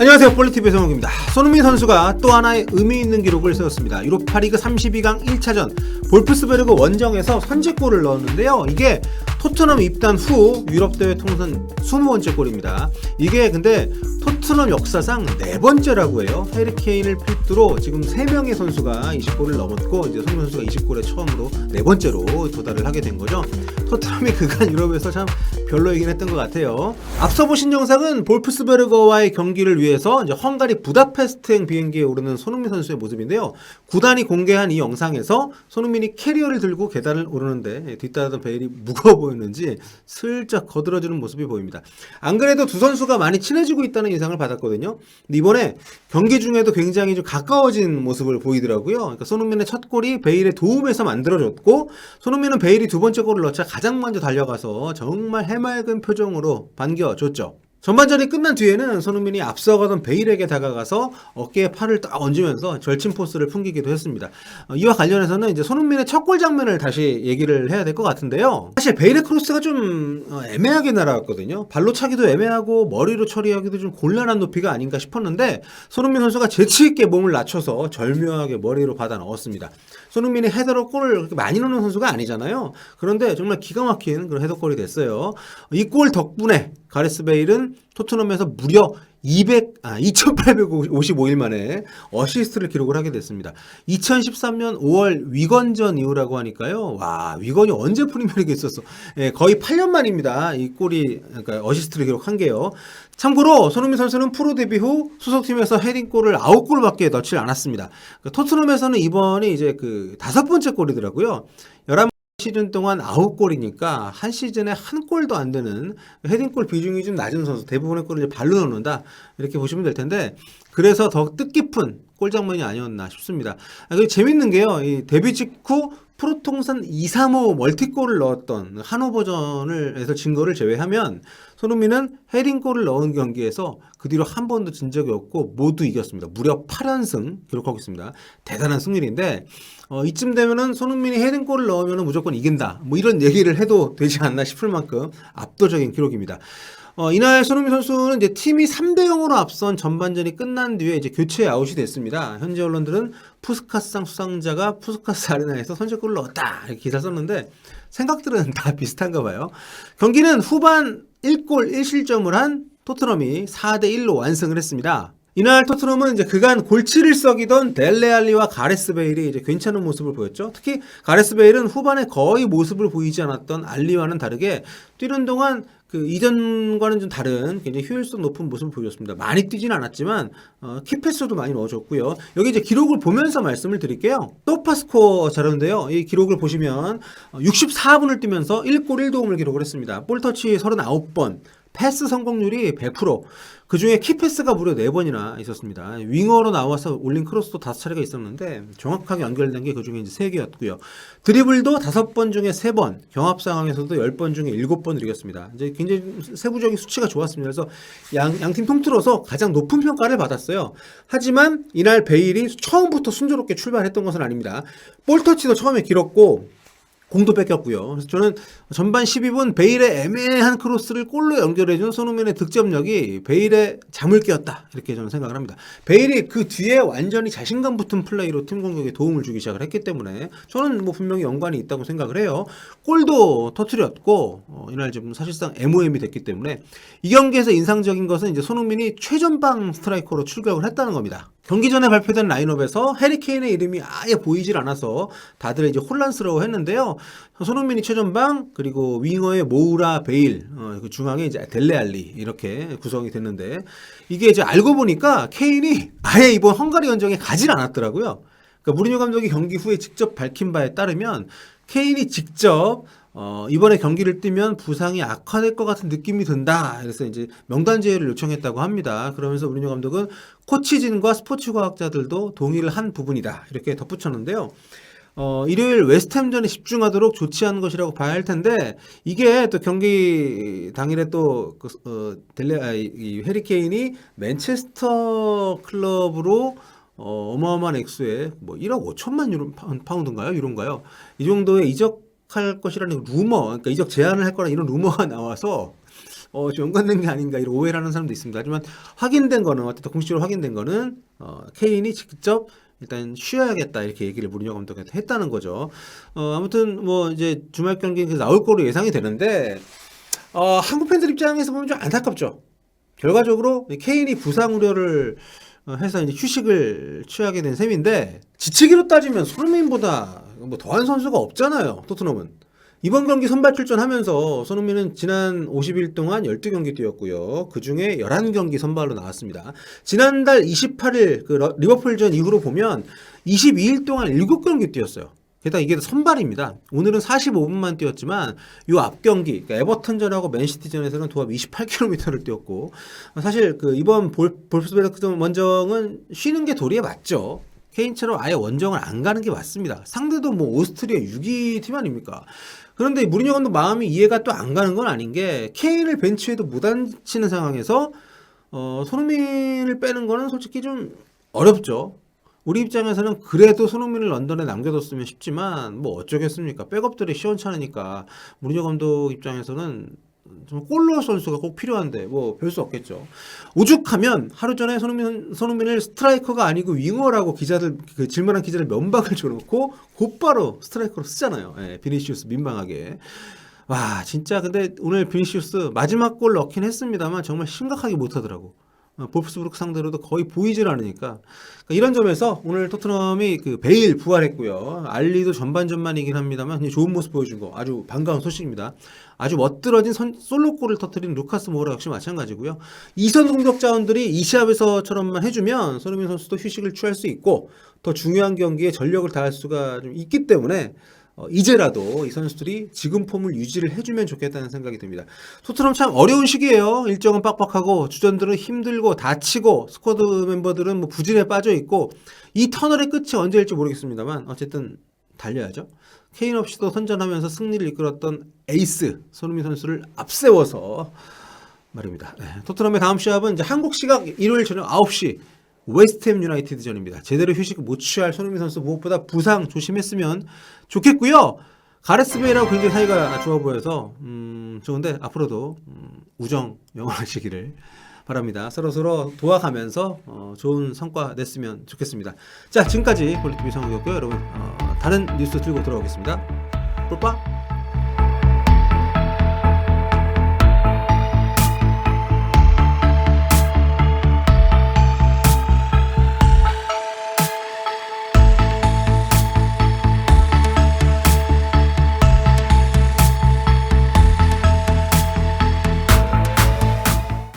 안녕하세요. 볼리TV의 성욱입니다. 손흥민 선수가 또 하나의 의미 있는 기록을 세웠습니다. 유로파리그 32강 1차전 볼프스베르그 원정에서 선제골을 넣었는데요. 이게 토트넘 입단 후 유럽대회 통산 20번째 골입니다. 이게 근데 토트넘 역사상 4번째라고 해요. 해리 케인을 필두로 지금 3명의 선수가 20골을 넘었고, 이제 손흥민 선수가 20골에 처음으로 4번째로 도달을 하게 된 거죠. 토트넘이 그간 유럽에서 참 별로이긴 했던 것 같아요. 앞서 보신 영상은 볼프스베르거와의 경기를 위해서 이제 헝가리 부다페스트행 비행기에 오르는 손흥민 선수의 모습인데요. 구단이 공개한 이 영상에서 손흥민이 캐리어를 들고 계단을 오르는데 뒷따라던 베일이 무거워 보였는지 슬쩍 거들어주는 모습이 보입니다. 안 그래도 두 선수가 많이 친해지고 있다는 인상을 받았거든요. 근데 이번에 경기 중에도 굉장히 좀 가까워진 모습을 보이더라고요. 그러니까 손흥민의 첫 골이 베일의 도움에서 만들어졌고, 손흥민은 베일이 두 번째 골을 넣자 가장 먼저 달려가서 정말 해맑은 표정으로 반겨줬죠. 전반전이 끝난 뒤에는 손흥민이 앞서가던 베일에게 다가가서 어깨에 팔을 딱 얹으면서 절친 포스를 풍기기도 했습니다. 이와 관련해서는 이제 손흥민의 첫 골 장면을 다시 얘기를 해야 될 것 같은데요. 사실 베일의 크로스가 좀 애매하게 날아갔거든요. 발로 차기도 애매하고 머리로 처리하기도 좀 곤란한 높이가 아닌가 싶었는데, 손흥민 선수가 재치있게 몸을 낮춰서 절묘하게 머리로 받아 넣었습니다. 손흥민이 헤더로 골을 그렇게 많이 넣는 선수가 아니잖아요. 그런데 정말 기가 막힌 그런 헤더골이 됐어요. 이 골 덕분에 가레스 베일은 토트넘에서 무려 2855일 만에 어시스트를 기록을 하게 됐습니다. 2013년 5월 위건전 이후라고 하니까요. 와, 위건이 언제 프리미어리그에 있었어? 예, 거의 8년 만입니다. 이 골이, 그러니까 어시스트를 기록한 게요. 참고로 손흥민 선수는 프로 데뷔 후 소속팀에서 헤딩골을 9골밖에 넣지 않았습니다. 토트넘에서는 이번이 이제 그 5번째 골이더라고요. 11시즌 동안 9골이니까 한 시즌에 한 골도 안 되는 헤딩골 비중이 좀 낮은 선수, 대부분의 골을 이제 발로 넣는다, 이렇게 보시면 될 텐데, 그래서 더 뜻깊은 골 장면이 아니었나 싶습니다. 재밌는 게요, 이 데뷔 직후 프로 통산 2-3-5 멀티골을 넣었던 한호버전을 해서 증거를 제외하면 손흥민은 헤딩골을 넣은 경기에서 그 뒤로 한 번도 진 적이 없고 모두 이겼습니다. 무려 8연승 기록하고 있습니다. 대단한 승률인데, 이쯤 되면은 손흥민이 헤딩골을 넣으면 무조건 이긴다, 뭐 이런 얘기를 해도 되지 않나 싶을 만큼 압도적인 기록입니다. 이날 손흥민 선수는 이제 팀이 3-0으로 앞선 전반전이 끝난 뒤에 이제 교체 아웃이 됐습니다. 현지 언론들은 푸스카스상 수상자가 푸스카스 아레나에서 선제골을 넣었다, 이렇게 기사 썼는데 생각들은 다 비슷한가 봐요. 경기는 후반 1골 1실점을 한 토트넘이 4-1로 완승을 했습니다. 이날 토트넘은 이제 그간 골치를 썩이던 델레 알리와 가레스 베일이 이제 괜찮은 모습을 보였죠. 특히 가레스 베일은 후반에 거의 모습을 보이지 않았던 알리와는 다르게 뛰는 동안 그 이전과는 좀 다른 굉장히 효율성 높은 모습을 보여줬습니다. 많이 뛰진 않았지만 키패스도 많이 넣어줬고요. 여기 이제 기록을 보면서 말씀을 드릴게요. 소파스코어 자료인데요. 이 기록을 보시면 64분을 뛰면서 1골 1도움을 기록을 했습니다. 볼터치 39번, 패스 성공률이 100%, 그 중에 키패스가 무려 4번이나 있었습니다. 윙어로 나와서 올린 크로스도 5차례가 있었는데 정확하게 연결된 게 그 중에 이제 3개였고요. 드리블도 5번 중에 3번, 경합 상황에서도 10번 중에 7번을 이겼습니다. 이제 굉장히 세부적인 수치가 좋았습니다. 그래서 양팀 통틀어서 가장 높은 평가를 받았어요. 하지만 이날 베일이 처음부터 순조롭게 출발했던 것은 아닙니다. 볼터치도 처음에 길었고 공도 뺏겼고요. 그래서 저는 전반 12분 베일의 애매한 크로스를 골로 연결해준 손흥민의 득점력이 베일의 잠을 깨웠다, 이렇게 저는 생각을 합니다. 베일이 그 뒤에 완전히 자신감 붙은 플레이로 팀 공격에 도움을 주기 시작을 했기 때문에 저는 뭐 분명히 연관이 있다고 생각을 해요. 골도 터뜨렸고 이날 지금 사실상 MOM이 됐기 때문에 이 경기에서 인상적인 것은 이제 손흥민이 최전방 스트라이커로 출격을 했다는 겁니다. 경기 전에 발표된 라인업에서 해리 케인의 이름이 아예 보이질 않아서 다들 이제 혼란스러워 했는데요. 손흥민이 최전방, 그리고 윙어의 모우라, 베일, 그 중앙에 이제 델레 알리, 이렇게 구성이 됐는데, 이게 이제 알고 보니까 케인이 아예 이번 헝가리 원정에 가질 않았더라고요. 그러니까 무리뉴 감독이 경기 후에 직접 밝힌 바에 따르면 케인이 직접 이번에 경기를 뛰면 부상이 악화될 것 같은 느낌이 든다, 그래서 이제 명단 제외를 요청했다고 합니다. 그러면서 무리뉴 감독은 코치진과 스포츠 과학자들도 동의를 한 부분이다, 이렇게 덧붙였는데요. 일요일 웨스트햄전에 집중하도록 조치한 것이라고 봐야 할 텐데, 이게 또 경기 당일에 또 이 해리 케인이 맨체스터 클럽으로 어마어마한 액수에 뭐 1억 5천만 유로 파운드인가요? 유로인가요? 이 정도의 이적할 것이라는 루머, 그러니까 이적 제안을 할 거라 이런 루머가 나와서 좀 연관된 게 아닌가 이런 오해를 하는 사람도 있습니다. 하지만 확인된 거는 어쨌든 공식적으로 확인된 거는 케인이 직접 일단 쉬어야겠다 이렇게 얘기를 무리뉴 감독한테 했다는 거죠. 아무튼 뭐 이제 주말 경기 나올 거로 예상이 되는데 한국 팬들 입장에서 보면 좀 안타깝죠. 결과적으로 케인이 부상 우려를 해서 이제 휴식을 취하게 된 셈인데 지치기로 따지면 손흥민보다 뭐 더한 선수가 없잖아요. 토트넘은. 이번 경기 선발 출전하면서 손흥민은 지난 50일 동안 12경기 뛰었고요. 그중에 11경기 선발로 나왔습니다. 지난달 28일 그 리버풀전 이후로 보면 22일 동안 7경기 뛰었어요. 게다가 이게 선발입니다. 오늘은 45분만 뛰었지만 요 앞 경기 그러니까 에버턴전하고 맨시티전에서는 도합 28km를 뛰었고 사실 그 이번 볼프스베르크 원정은 쉬는 게 도리에 맞죠. 케인처럼 아예 원정을 안 가는 게 맞습니다. 상대도 뭐 오스트리아 6위 팀 아닙니까? 그런데 무리뉴 감독 마음이 이해가 또 안 가는 건 아닌 게 케인을 벤치에도 못 앉히는 상황에서 손흥민을 빼는 거는 솔직히 좀 어렵죠. 우리 입장에서는 그래도 손흥민을 런던에 남겨뒀으면 싶지만 뭐 어쩌겠습니까? 백업들이 시원찮으니까 무리뉴 감독 입장에서는 좀 골로 선수가 꼭 필요한데 뭐 별 수 없겠죠. 오죽하면 하루 전에 손흥민을 스트라이커가 아니고 윙어라고 기자들 그 질문한 기자들 면박을 줘놓고 곧바로 스트라이커로 쓰잖아요. 예, 비니시우스 민망하게. 와 진짜 근데 오늘 비니시우스 마지막 골 넣긴 했습니다만 정말 심각하게 못하더라고. 볼프스부르크 상대로도 거의 보이질 않으니까 이런 점에서 오늘 토트넘이 그 베일 부활했고요. 알리도 전반전만이긴 합니다만 좋은 모습 보여준 거 아주 반가운 소식입니다. 아주 멋들어진 솔로골을 터뜨린 루카스 모우라 역시 마찬가지고요. 이선 공격 자원들이 이 시합에서처럼만 해주면 손흥민 선수도 휴식을 취할 수 있고 더 중요한 경기에 전력을 다할 수가 좀 있기 때문에 이제라도 이 선수들이 지금 폼을 유지를 해주면 좋겠다는 생각이 듭니다. 토트넘 참 어려운 시기예요. 일정은 빡빡하고 주전들은 힘들고 다치고 스쿼드 멤버들은 뭐 부진에 빠져 있고 이 터널의 끝이 언제일지 모르겠습니다만 어쨌든 달려야죠. 케인 없이도 선전하면서 승리를 이끌었던 에이스 손흥민 선수를 앞세워서 말입니다. 네, 토트넘의 다음 시합은 이제 한국 시각 일요일 저녁 9시 웨스트햄 유나이티드전입니다. 제대로 휴식 못 취할 손흥민 선수 무엇보다 부상 조심했으면 좋겠고요. 가레스 베일하고 굉장히 사이가 좋아 보여서 좋은데 앞으로도 우정 영원하시기를 바랍니다. 서로 도와가면서 좋은 성과 냈으면 좋겠습니다. 자 지금까지 볼리TV 성우였고요. 여러분 다른 뉴스 들고 돌아오겠습니다. 뽀빠